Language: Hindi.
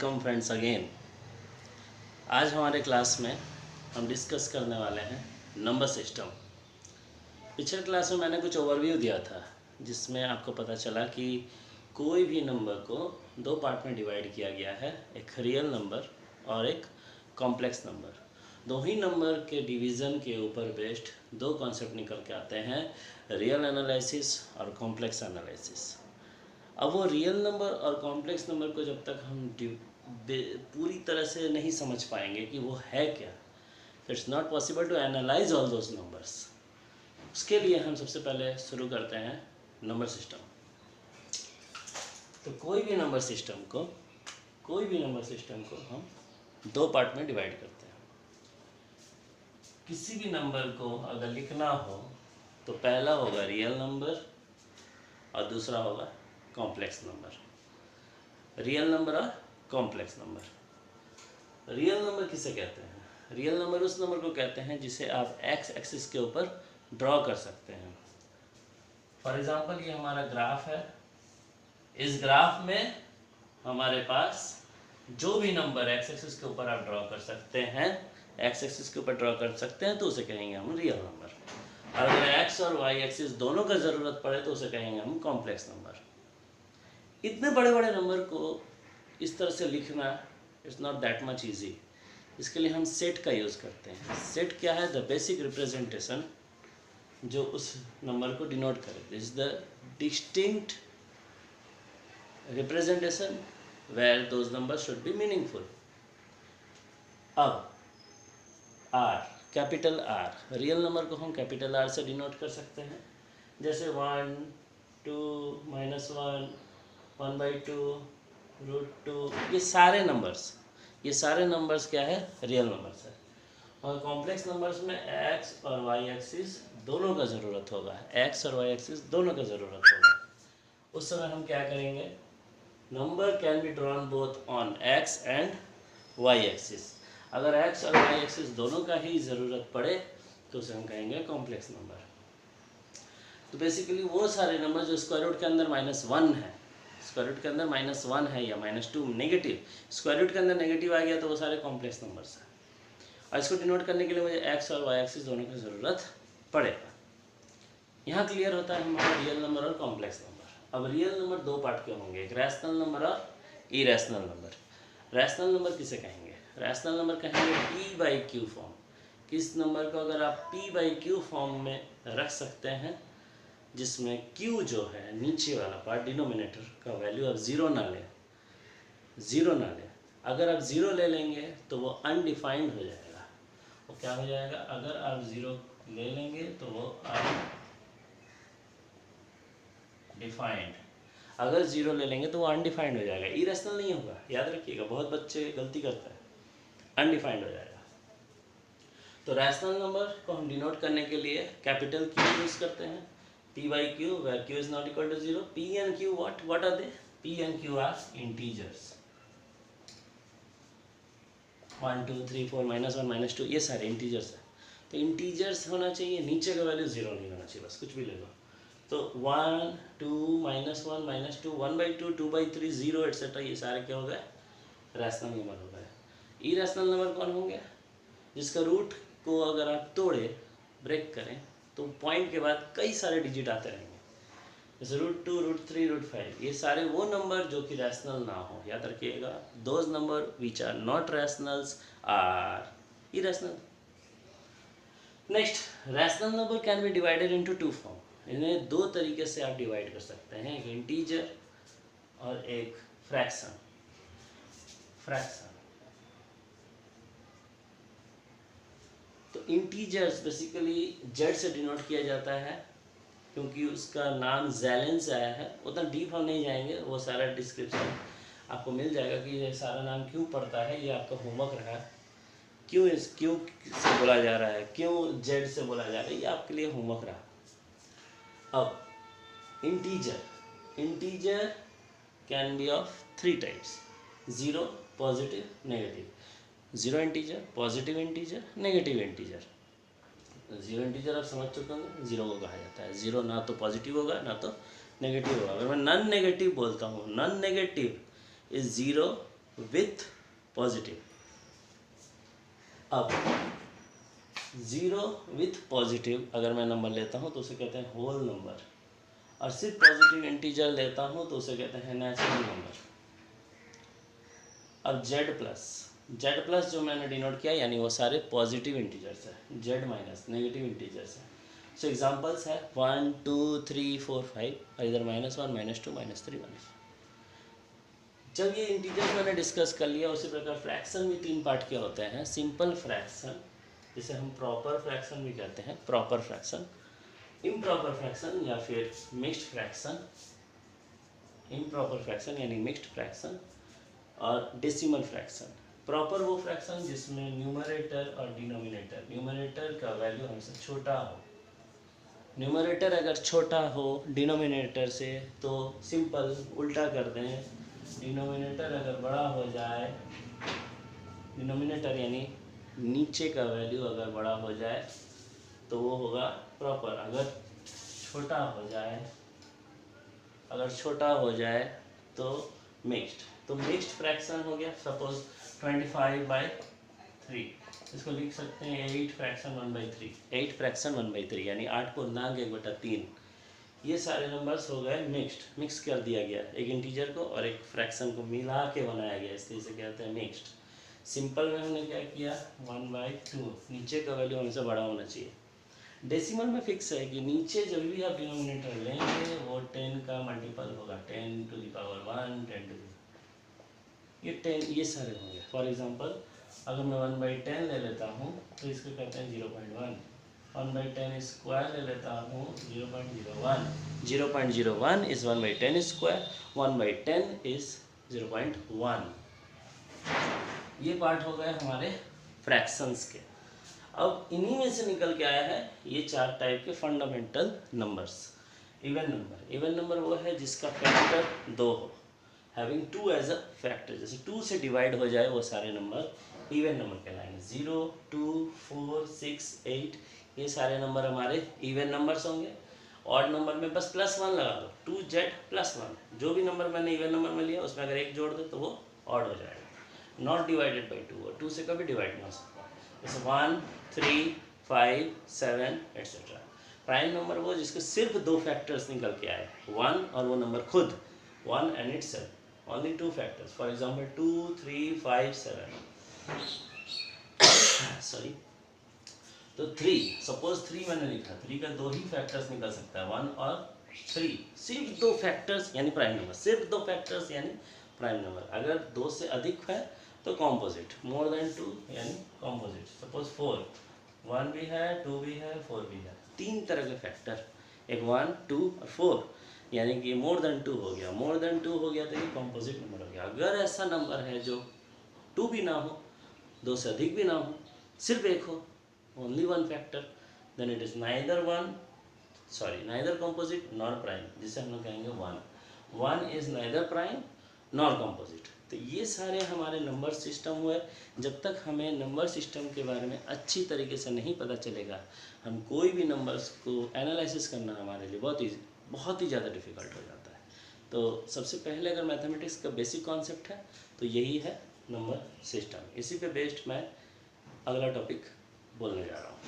Welcome friends again. आज हमारे क्लास में हम डिस्कस करने वाले हैं नंबर सिस्टम। पिछले क्लास में मैंने कुछ ओवरव्यू दिया था जिसमें आपको पता चला कि कोई भी नंबर को दो पार्ट में डिवाइड किया गया है, एक रियल नंबर और एक कॉम्प्लेक्स नंबर। दो ही नंबर के डिवीज़न के ऊपर बेस्ड दो कॉन्सेप्ट निकल के आते हैं, रियल एनालिसिस और कॉम्प्लेक्स एनालिसिस। अब वो रियल नंबर और कॉम्प्लेक्स नंबर को जब तक हम पूरी तरह से नहीं समझ पाएंगे कि वो है क्या, it's not possible to analyse all those numbers. उसके लिए हम सबसे पहले शुरू करते हैं नंबर सिस्टम। तो कोई भी नंबर सिस्टम को हम दो पार्ट में डिवाइड करते हैं। किसी भी नंबर को अगर लिखना हो तो पहला होगा रियल नंबर और दूसरा होगा कॉम्प्लेक्स नंबर। रियल नंबर और कॉम्प्लेक्स नंबर। रियल नंबर किसे कहते हैं? रियल नंबर उस नंबर को कहते हैं जिसे आप एक्स एक्सिस के ऊपर ड्रॉ कर सकते हैं। फॉर एग्जांपल ये हमारा ग्राफ है। इस ग्राफ में हमारे पास जो भी नंबर एक्स एक्सिस के ऊपर आप ड्रॉ कर सकते हैं, एक्स एक्सिस के ऊपर ड्रॉ कर सकते हैं तो उसे कहेंगे हम रियल नंबर। और अगर एक्स और वाई एक्सिस दोनों का ज़रूरत पड़े तो उसे कहेंगे हम कॉम्प्लेक्स नंबर। इतने बड़े बड़े नंबर को इस तरह से लिखना it's not that much easy. इसके लिए हम सेट का यूज़ करते हैं। सेट क्या है? द बेसिक रिप्रेजेंटेशन जो उस नंबर को डिनोट करे। This is the distinct representation where those number should be meaningful. अब R, capital R, real number को हम कैपिटल आर से डिनोट कर सकते हैं। जैसे 1, 2, -1, 1/2, √2, ये सारे नंबर्स क्या है? रियल नंबर्स है। और कॉम्प्लेक्स नंबर्स में एक्स और वाई एक्सिस दोनों का ज़रूरत होगा। एक्स और वाई एक्सिस दोनों का ज़रूरत होगा। उस समय हम क्या करेंगे? Number can be drawn both on X and Y axis. अगर एक्स और वाई एक्सिस दोनों का ही ज़रूरत पड़े तो उसे हम कहेंगे कॉम्प्लेक्स नंबर। तो बेसिकली वो सारे नंबर जो स्क्वायर रूट के अंदर -1 है, स्क्वायर रूट के अंदर -1 है या -2 नेगेटिव, स्क्वायर रूट के अंदर नेगेटिव आ गया तो वो सारे कॉम्प्लेक्स नंबर्स हैं। और इसको डिनोट करने के लिए मुझे एक्स और वाई एक्सिस दोनों की ज़रूरत पड़ेगा। यहाँ क्लियर होता है हमारा रियल नंबर और कॉम्प्लेक्स नंबर। अब रियल नंबर दो पार्ट के होंगे, एक रैशनल नंबर और इरेशनल नंबर। रैशनल नंबर किसे कहेंगे? रैशनल नंबर कहेंगे p/q फॉर्म। किस नंबर को अगर आप p/q फॉर्म में रख सकते हैं जिसमें q जो है नीचे वाला पार्ट डिनोमिनेटर का वैल्यू आप ज़ीरो ना लें। अगर आप ज़ीरो ले लेंगे तो वो अनडिफाइंड हो जाएगा। वो क्या हो जाएगा? अगर आप ज़ीरो ले लेंगे तो वो अनडिफाइंड, अगर ज़ीरो ले लेंगे तो वो अनडिफाइंड हो जाएगा, इरेशनल नहीं होगा। याद रखिएगा, बहुत बच्चे गलती करते हैं, अनडिफाइंड हो जाएगा। तो रैशनल नंबर को हम डिनोट करने के लिए कैपिटल Q यूज़ करते हैं, p/q where q is not equal to 0. p and q what are they? p and q are integers. 1, 2, 3, 4, -1, -2 ये सारे इंटीजर्स हैं। तो इंटीजर्स होना चाहिए, नीचे का वैल्यू 0 नहीं होना चाहिए, बस कुछ भी ले लो। तो 1, 2, -1, -2, 1/2, 2/3, 0 एट्सेट्रा, ये सारे क्या हो गए? रैशनल नंबर हो गए। इरेशनल नंबर कौन होंगे? जिसका रूट को अगर आप तोड़े, ब्रेक करें तो पॉइंट के बाद कई सारे डिजिट आते रहेंगे, जैसे √2, √3, √5। ये सारे वो नंबर जो कि रैशनल ना हो। याद रखिएगा, those number which are not rationals are irrational. Next, rational number can be divided into two form. इन्हें दो तरीके से आप डिवाइड कर सकते हैं, एक इंटीजर और एक फ्रैक्शन। तो इंटीजर्स बेसिकली जेड से डिनोट किया जाता है क्योंकि उसका नाम ज़ैलेन से आया है। उतना डीप हम नहीं जाएंगे, वो सारा डिस्क्रिप्शन आपको मिल जाएगा कि ये सारा नाम क्यों पड़ता है। ये आपका होमवर्क रहा, क्यों से बोला जा रहा है, क्यों जेड से बोला जा रहा है, ये आपके लिए होमवर्क रहा। अब integer can be of 3 types: 0, positive, negative. 0 integer, positive integer, negative integer. 0 integer आप समझ चुके होंगे, 0 को कहा जाता है। 0 ना तो पॉजिटिव होगा ना तो नेगेटिव होगा। अगर मैं नॉन नेगेटिव बोलता हूँ, non negative is 0 with positive. अब 0 विथ पॉजिटिव अगर मैं नंबर लेता हूँ तो उसे कहते हैं होल नंबर, और सिर्फ पॉजिटिव इंटीजर लेता हूँ तो उसे कहते हैं नेचुरल नंबर। अब जेड प्लस जो मैंने डिनोट किया यानी वो सारे पॉजिटिव इंटीजर्स है, जेड माइनस नेगेटिव इंटीजर्स है। सो एग्जांपल्स है 1 2 3 4 5, और इधर -1 -2 -3 -4। जब ये इंटीजर्स मैंने डिस्कस कर लिया, उसी प्रकार फ्रैक्शन भी 3 पार्ट के होते हैं। सिंपल फ्रैक्शन जिसे हम प्रॉपर फ्रैक्शन भी कहते हैं, प्रॉपर फ्रैक्शन, इम्प्रॉपर फ्रैक्शन या फिर मिक्स्ड फ्रैक्शन। इम्प्रॉपर फ्रैक्शन यानी मिक्स्ड फ्रैक्शन, और डेसिमल फ्रैक्शन। प्रॉपर वो फ्रैक्शन जिसमें न्यूमरेटर और डिनोमिनेटर, न्यूमरेटर का वैल्यू हमेशा छोटा हो। न्यूमरेटर अगर छोटा हो डिनोमिनेटर से तो सिंपल उल्टा कर दें, डिनोमिनेटर अगर बड़ा हो जाए, डिनोमिनेटर यानी नीचे का वैल्यू अगर बड़ा हो जाए तो वो होगा प्रॉपर। अगर छोटा हो जाए तो मिक्स्ड। तो मिक्स्ड फ्रैक्शन हो गया। सपोज 25/3, इसको लिख सकते हैं 8 फ्रैक्शन 1/3, 8 फ्रैक्शन 1/3 यानी 8 को नाग 1/3। ये सारे नंबर्स हो गए मिक्स्ड, मिक्स कर दिया गया, एक इंटीजर को और एक फ्रैक्शन को मिला के बनाया गया, इसलिए इसे कहते हैं मिक्स्ड। सिंपल में हमने क्या किया 1/2, नीचे का वैल्यू हमेशा बड़ा होना चाहिए। डेसिमल में फिक्स है कि नीचे जब भी आप डिनोमिनेटर लेंगे वो 10 का मल्टीपल होगा, 10 to the power 1, 10 to the, ये 10 ये सारे होंगे। फॉर एग्जांपल अगर मैं 1/10 ले लेता हूँ तो इसको कहते हैं 0.1, 1/10 स्क्वायर ले लेता हूँ 0.01, 0.01 इज 1/10 स्क्वायर, 1/10 इज 0.1। ये पार्ट हो गए हमारे फ्रैक्शंस के। अब इन्हीं में से निकल के आया है ये 4 टाइप के फंडामेंटल नंबर्स। इवन नंबर वो है जिसका फैक्टर 2 हो, हैविंग 2 एज अ फैक्टर, जैसे 2 से डिवाइड हो जाए वो सारे नंबर इवन नंबर कहलाएंगे। 0 2 4 6 8 ये सारे नंबर हमारे इवन नंबर्स होंगे। ऑड नंबर में बस +1 लगा दो, 2z+1, जो भी नंबर मैंने इवन नंबर में लिया उसमें अगर 1 जोड़ दो तो वो ऑड हो जाएगा। नॉट डिवाइडेड बाई 2, और 2 से कभी डिवाइड नहीं हो सकता, जैसे 1 3 5 7 एट्सेट्रा। प्राइम नंबर वो जिसके सिर्फ 2 फैक्टर्स निकल के आए, 1 और वो नंबर खुद 1 and itself, only 2 factors. For example 2 3 5 7 sorry, तो 3, सपोज 3 मैंने लिखा, 3 का 2 ही फैक्टर्स निकल सकता है, 1 और 3, सिर्फ 2 फैक्टर्स यानी प्राइम नंबर, सिर्फ 2 फैक्टर्स यानी प्राइम नंबर। अगर 2 से अधिक है तो कॉम्पोजिट, मोर देन 2 यानी कॉम्पोजिट। सपोज 4, 1 भी है 2 भी है 4 भी है, 3 तरह के फैक्टर, एक 1 2 और 4, यानी कि मोर देन 2 हो गया। मोर देन 2 हो गया तो ये कॉम्पोजिट नंबर हो गया। अगर ऐसा नंबर है जो 2 भी ना हो, 2 से अधिक भी ना हो, सिर्फ एक हो, only one factor, then it is neither composite nor prime, जिसे हम लोग कहेंगे 1 is neither prime nor composite। तो ये सारे हमारे नंबर सिस्टम हुए। जब तक हमें नंबर सिस्टम के बारे में अच्छी तरीके से नहीं पता चलेगा, हम कोई भी नंबर्स को एनालिसिस करना हमारे लिए बहुत ही ज़्यादा डिफ़िकल्ट हो जाता है। तो सबसे पहले अगर मैथमेटिक्स का बेसिक कॉन्सेप्ट है तो यही है नंबर सिस्टम। इसी पे बेस्ड मैं अगला टॉपिक बोलने जा रहा हूँ।